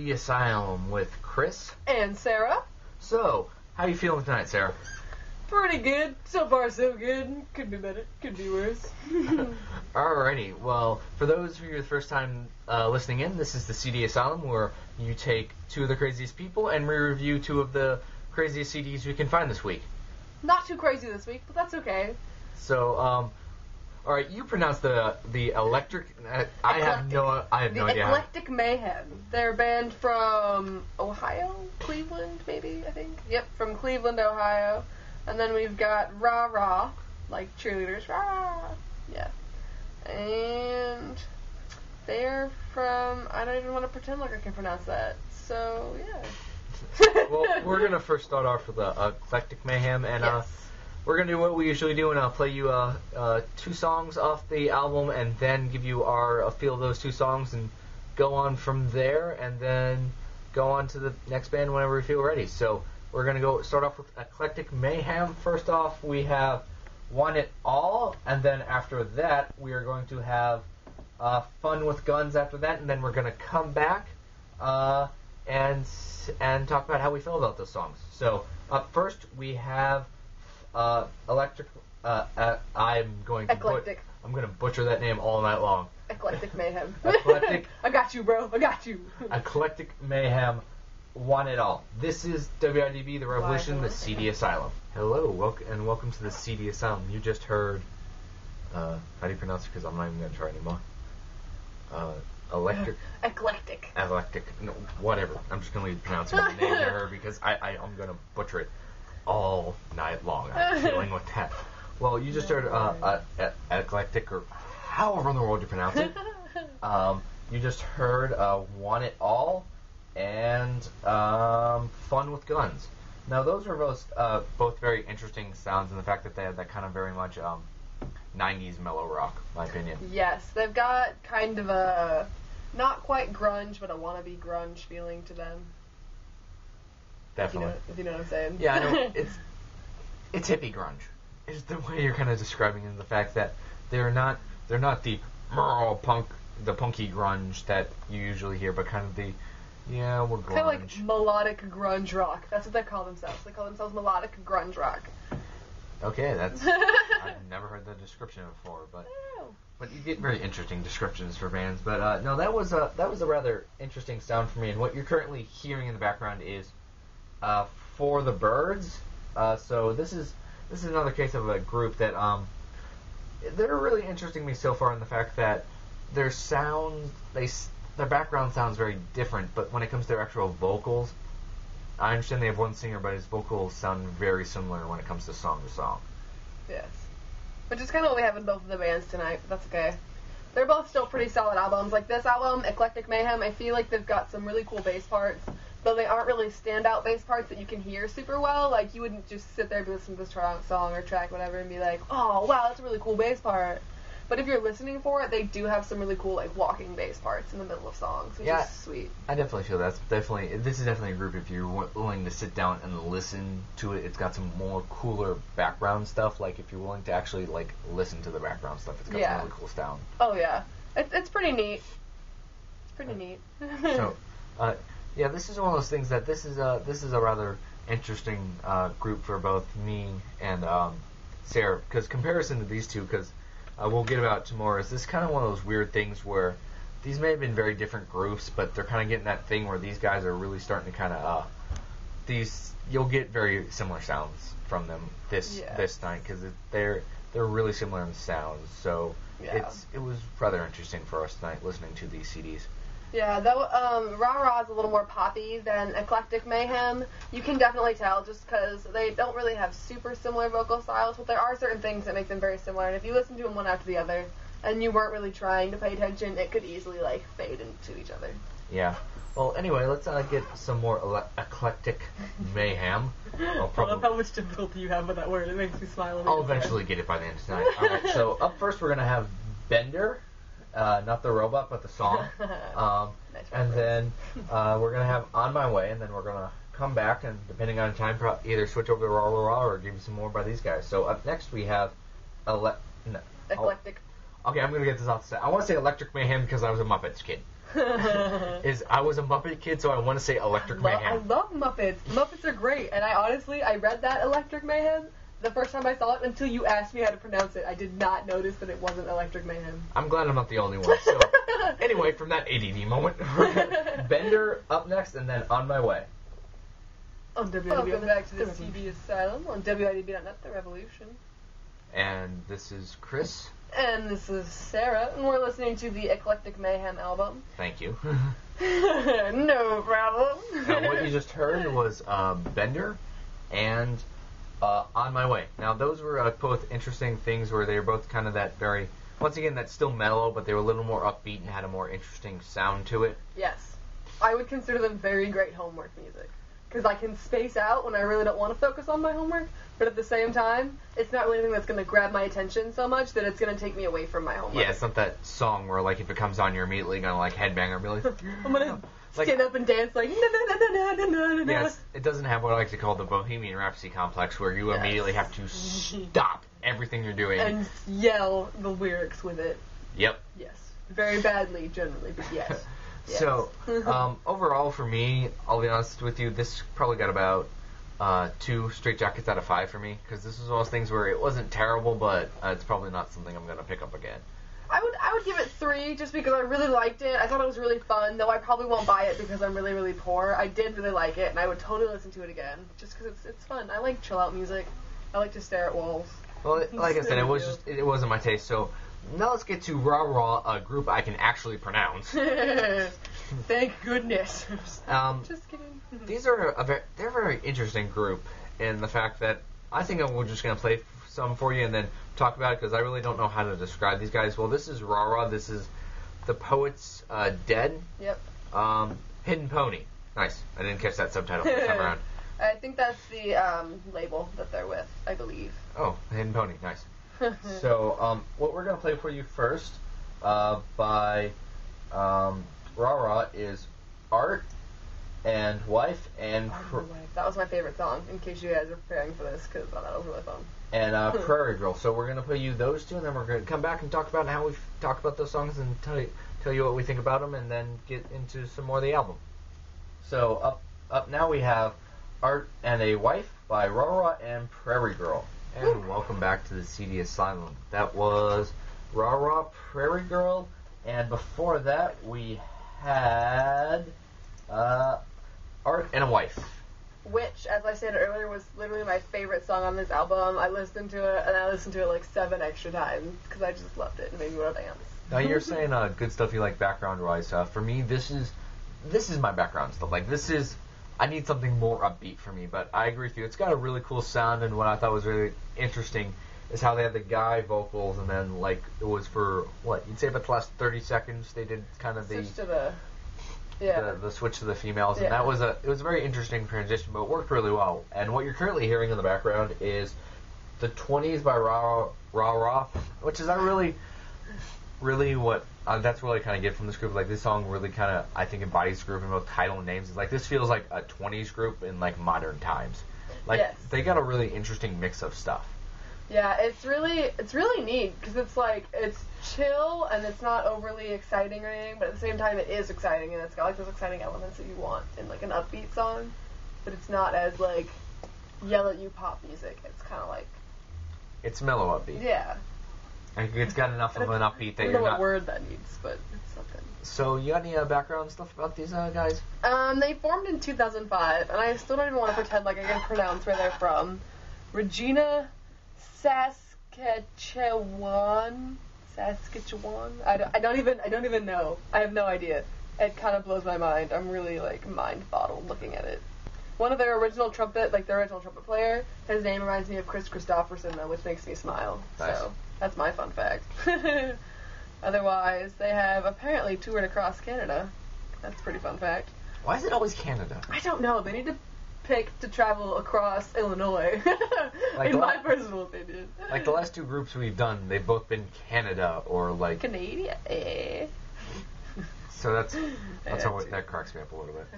CD Asylum with Chris and Sarah. So, how you feeling tonight, Sarah? Pretty good. So far, so good. Could be better. Could be worse. Alrighty. Well, for those of you the first time listening in, this is the CD Asylum, where you take two of the craziest people and we review two of the craziest CDs we can find this week. Not too crazy this week, but that's okay. So, alright, you pronounce the electric. I have no idea. Eclectic Mayhem. They're a band from Ohio, Cleveland, maybe I think. Yep, from Cleveland, Ohio. And then we've got Rah Rah, like cheerleaders, rah. Yeah. And they're from, I don't even want to pretend like I can pronounce that. So, yeah. Well, we're going to first start off with Eclectic Mayhem, and yes. We're going to do what we usually do, and I'll play you two songs off the album and then give you our feel of those two songs and go on from there and then go on to the next band whenever we feel ready. So we're going to start off with Eclectic Mayhem. First off, we have Want It All, and then after that, we are going to have Fun with Guns after that, and then we're going to come back and talk about how we feel about those songs. So up first, we have Eclectic. I'm going to butcher that name all night long. Eclectic Mayhem. Eclectic. I got you, bro. I got you. Eclectic Mayhem. Want It All. This is WIDB, the Revolution The CD Asylum. Hello, welcome to the CD Asylum. You just heard, how do you pronounce it? Because I'm not even going to try anymore. Eclectic. No, whatever. I'm just going to leave pronouncing the name to her because I'm going to butcher it all night long. I'm dealing with that. Well, you just heard Eclectic, or however in the world you pronounce it. You just heard Want It All and Fun with Guns. Now, those are both very interesting sounds in the fact that they have that kind of very much 90s mellow rock, in my opinion. Yes, they've got kind of a, not quite grunge, but a wannabe grunge feeling to them. Definitely. If you know what I'm saying. Yeah, I know. It's hippie grunge. It's the way you're kind of describing it, the fact that they're not the punky grunge that you usually hear, but kind of the, yeah, we're grunge. Kind of like melodic grunge rock. That's what they call themselves. They call themselves melodic grunge rock. Okay, that's I've never heard that description before, but you get very interesting descriptions for bands. But no, that was a rather interesting sound for me. And what you're currently hearing in the background is For the Birds. So this is another case of a group that they're really interesting me so far in the fact that their background sounds very different, but when it comes to their actual vocals, I understand they have one singer, but his vocals sound very similar when it comes to song to song. Yes. Which is kind of what we have in both of the bands tonight, but that's okay. They're both still pretty solid albums. Like this album, Eclectic Mayhem, I feel like they've got some really cool bass parts, though they aren't really standout bass parts that you can hear super well. Like, you wouldn't just sit there and listen to this song or track, whatever, and be like, oh, wow, that's a really cool bass part. But if you're listening for it, they do have some really cool, like, walking bass parts in the middle of songs, which is sweet. I definitely feel this is definitely a group, if you're willing to sit down and listen to it, it's got some more cooler background stuff. Like, if you're willing to actually, like, listen to the background stuff, it's got some really cool sound. Oh, yeah. It's pretty neat. It's pretty neat. So, yeah, this is one of those things that this is a rather interesting group for both me and Sarah, because comparison to these two, because we'll get about tomorrow, is this kind of one of those weird things where these may have been very different groups, but they're kind of getting that thing where these guys are really starting to kind of you'll get very similar sounds from them this night, because they're really similar in sounds. So it was rather interesting for us tonight listening to these CDs. Yeah, though Rah Rah is a little more poppy than Eclectic Mayhem. You can definitely tell just because they don't really have super similar vocal styles, but there are certain things that make them very similar. And if you listen to them one after the other, and you weren't really trying to pay attention, it could easily like fade into each other. Yeah. Well, anyway, let's get some more Eclectic Mayhem. I love how much difficulty you have with that word. It makes me smile. I'll eventually get it by the end of tonight. All right. So up first, we're gonna have Bender. Not the robot, but the song. And then we're going to have On My Way, and then we're going to come back, and depending on time, either switch over to Raw Raw or give you some more by these guys. So up next we have Eclectic. Okay, I'm going to get this off the set. I want to say Electric Mayhem because I was a Muppets kid. is I was a Muppet kid, so I want to say Electric I Mayhem. love Muppets. Muppets are great, and I read that Electric Mayhem the first time I saw it until you asked me how to pronounce it. I did not notice that it wasn't Electric Mayhem. I'm glad I'm not the only one. So, anyway, from that ADD moment, Bender up next, and then On My Way. On WIDB. Welcome back to the CD Asylum on WIDB.net, The Revolution. And this is Chris. And this is Sarah, and we're listening to the Eclectic Mayhem album. Thank you. No problem. What you just heard was Bender and On My Way. Now, those were both interesting things where they were both kind of that very, once again, that's still mellow, but they were a little more upbeat and had a more interesting sound to it. Yes. I would consider them very great homework music. Because I can space out when I really don't want to focus on my homework, but at the same time, it's not really anything that's going to grab my attention so much that it's going to take me away from my homework. Yeah, it's not that song where, like, if it comes on, you're immediately going to, like, headbang or be like, I'm going to stand up and dance like, na-na-na-na-na-na-na. Yes, it doesn't have what I like to call the Bohemian Rhapsody complex, where you immediately have to stop everything you're doing. And yell the lyrics with it. Yep. Yes. Very badly, generally, but yes. Yes. So, overall for me, I'll be honest with you, this probably got about 2 straight jackets out of 5 for me, because this was one of those things where it wasn't terrible, but it's probably not something I'm going to pick up again. I would give it 3 just because I really liked it. I thought it was really fun, though I probably won't buy it because I'm really, really poor. I did really like it, and I would totally listen to it again, just because it's fun. I like chill-out music. I like to stare at walls. Well, like I said, it wasn't my taste, so now let's get to Raw Raw, a group I can actually pronounce. Thank goodness. Just kidding. These are they're a very interesting group in the fact that I think we're just going to play some for you and then talk about it because I really don't know how to describe these guys. Well, this is Raw Raw. This is The Poet's Dead. Yep. Hidden Pony. Nice. I didn't catch that subtitle this time around. I think that's the label that they're with, I believe. Oh, Hidden Pony. Nice. So, what we're going to play for you first by Raw Raw is Art and Wife and... That was my favorite song, in case you guys are preparing for this, because I thought it was really fun. And Prairie Girl. So we're going to play you those two, and then we're going to come back and talk about how we talk about those songs and tell you what we think about them, and then get into some more of the album. So, up now we have Art and a Wife by Raw Raw and Prairie Girl. And welcome back to the CD Asylum. That was Raw Raw, Prairie Girl, and before that we had Art and a Wife. Which, as I said earlier, was literally my favorite song on this album. I listened to it, and I listened to it like 7 extra times, because I just loved it, and it made me want to dance. Now you're saying good stuff you like background-wise. For me, this is my background stuff. Like, I need something more upbeat for me, but I agree with you. It's got a really cool sound, and what I thought was really interesting is how they had the guy vocals, and then, like, it was for, what, you'd say about the last 30 seconds, they did kind of the switch to the females, and it was a very interesting transition, but it worked really well. And what you're currently hearing in the background is the 20s by Raw Raw, which is not really what that's really kind of get from this group. Like, this song really kind of, I think, embodies the group in both title and names. It's like, this feels like a 20s group in, like, modern times. Like, They got a really interesting mix of stuff. Yeah, it's really neat, because it's like, it's chill, and it's not overly exciting or anything, but at the same time it is exciting, and it's got, like, those exciting elements that you want in, like, an upbeat song, but it's not as, like, yell-at-you pop music. It's kind of like... It's mellow upbeat. Yeah. Like, it's got enough of an upbeat that you're not... I don't know what word that needs, but it's something. So, you got any background stuff about these guys? They formed in 2005, and I still don't even want to pretend like I can pronounce where they're from. Regina, Saskatchewan. I don't even know. I have no idea. It kind of blows my mind. I'm really, like, mind-bottled looking at it. One of their original trumpet player, his name reminds me of Chris Christopherson, though, which makes me smile. Nice. So, that's my fun fact. Otherwise, they have apparently toured across Canada. That's a pretty fun fact. Why is it always Canada? I don't know. They need to pick to travel across Illinois, like in my personal opinion. Like, the last 2 groups we've done, they've both been Canada or, like... Canada. So that's how that cracks me up a little bit. I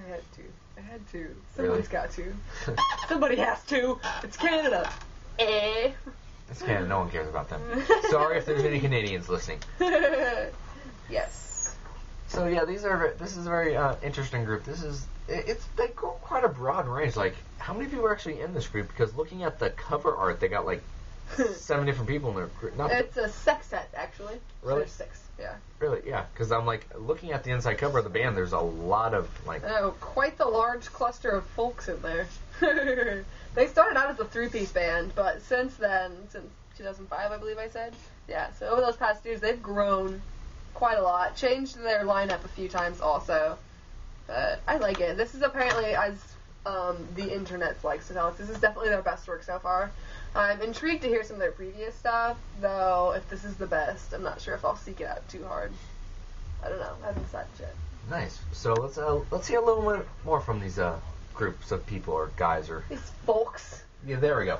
had to. Somebody's got to. Somebody has to. It's Canada. It's Canada. No one cares about them. Sorry if there's any Canadians listening. Yes. So yeah, this is a very interesting group. They go quite a broad range. Like, how many people are actually in this group? Because looking at the cover art, they got like 7 different people in their group. It's a sextet, actually. Really? There's 6, yeah. Really, yeah. Because I'm like looking at the inside cover of the band. There's a lot of like. Oh, quite the large cluster of folks in there. They started out as a 3-piece band, but since then, since 2005, I believe I said, yeah. So over those past years, they've grown quite a lot. Changed their lineup a few times also. But I like it. This is apparently, as the internet likes to tell us, this is definitely their best work so far. I'm intrigued to hear some of their previous stuff, though if this is the best, I'm not sure if I'll seek it out too hard. I don't know. I haven't decided yet. Nice. So let's hear a little bit more from these groups of people or guys or. These folks. Yeah, there we go.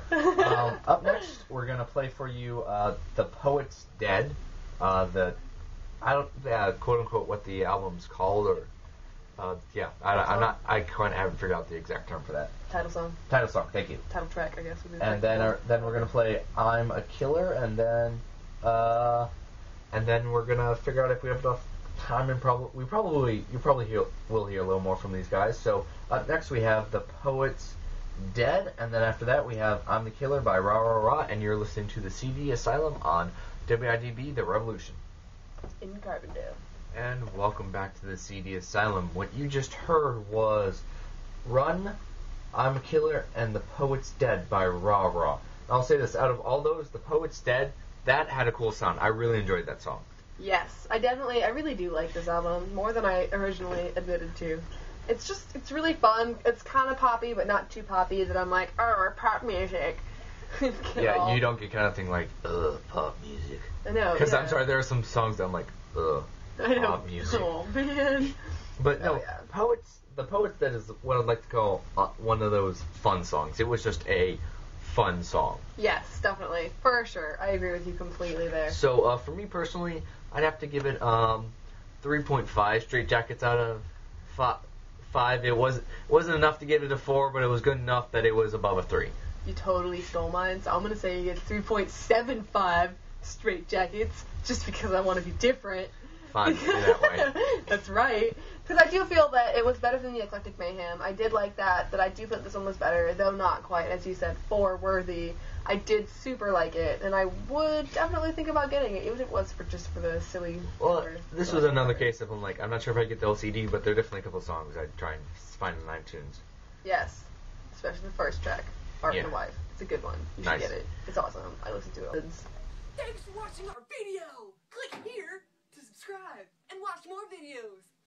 Up next, we're gonna play for you "The Poet's Dead." Quote unquote what the album's called, or I haven't figured out the exact term for that. Title song. Title song. Thank you. Title track, I guess. Would be And then we're gonna play "I'm a Killer," and then we're gonna figure out if we have enough time, and you probably will hear a little more from these guys. So up next we have "The Poet's Dead," and then after that we have "I'm the Killer" by Rah Rah Rah, and you're listening to the CD Asylum on WIDB The Revolution in Carbondale. And welcome back to the CD Asylum. What you just heard was "Run," "I'm a Killer," and "The Poet's Dead" by Rah Rah. I'll say this, out of all those, "The Poet's Dead," that had a cool sound. I really enjoyed that song. Yes, I really do like this album, more than I originally admitted to. It's really fun. It's kind of poppy, but not too poppy that I'm like, oh, pop music. Yeah, you don't get kind of thing like, pop music. I know. Because yeah. I'm sorry, there are some songs that I'm like, I know. pop music. Oh, man. But no, yeah. The Poet's Dead is what I'd like to call one of those fun songs. It was just a fun song. Yes, definitely. For sure. I agree with you completely there. So, for me personally, I'd have to give it 3.5 straight jackets out of 5. It wasn't enough to give it a 4, but it was good enough that it was above a 3. You totally stole mine, so I'm going to say you get 3.75 straight jackets, just because I want to be different. Fine, do that way. That's right. Because I do feel that it was better than the Eclectic Mayhem. I did like that, but I do feel this one was better, though not quite, as you said, 4 worthy. I did super like it, and I would definitely think about getting it, even if it was for the silly. Well, this was another case of I'm not sure if I get the whole CD, but there are definitely a couple of songs I'd try and find in iTunes. Yes, especially the first track, Art Yeah. and Wife. It's a good one. You Nice. should get it. It's awesome. I listened to it. Thanks for watching our video! Click here to subscribe and watch more videos!